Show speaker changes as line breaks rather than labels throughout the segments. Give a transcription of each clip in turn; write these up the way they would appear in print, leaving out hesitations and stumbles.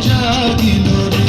জাগিল রে।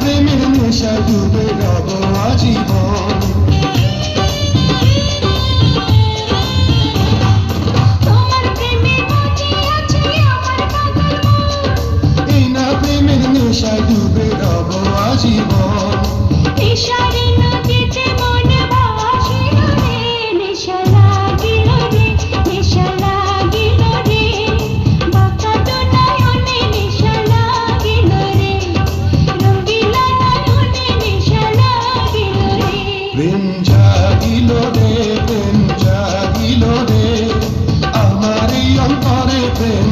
প্রেমের নেশা ডুবে রব আজীবন। এই না প্রেমের নেশা ডুবে রব আজীবন।
নেশারে নদীতে মন ভাসিল রে, নেশা লাগিল রে, নেশা লাগিল রে, বাঁকা তো নয়নে নেশা লাগিল রে, রঙিলা নয়নে নেশা লাগিল রে।
প্রেম জাগিল রে, প্রেম জাগিল রে, আমার এই অন্তরে প্রেম